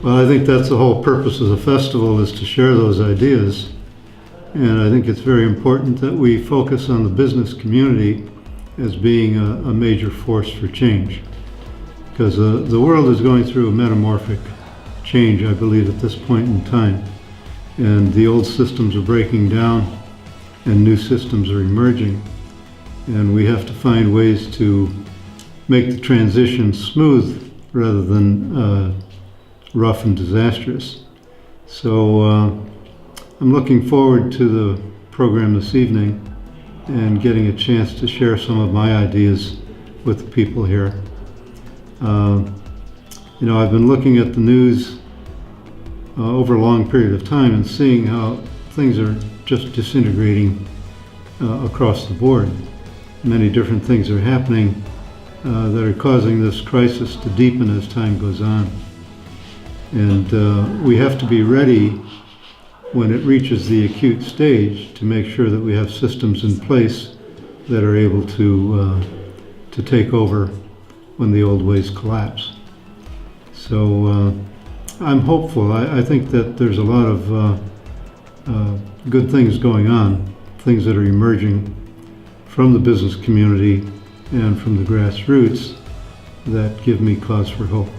Well, I think that's the whole purpose of the festival, is to share those ideas. And I think it's very important that we focus on the business community as being a major force for change. Because the world is going through a metamorphic change, I believe, at this point in time. And the old systems are breaking down and new systems are emerging. And we have to find ways to make the transition smooth rather than rough and disastrous. So I'm looking forward to the program this evening and getting a chance to share some of my ideas with the people here. You know, I've been looking at the news over a long period of time and seeing how things are just disintegrating across the board. Many different things are happening that are causing this crisis to deepen as time goes on. And we have to be ready when it reaches the acute stage to make sure that we have systems in place that are able to take over when the old ways collapse. So I'm hopeful. I think that there's a lot of good things going on, things that are emerging from the business community and from the grassroots that give me cause for hope.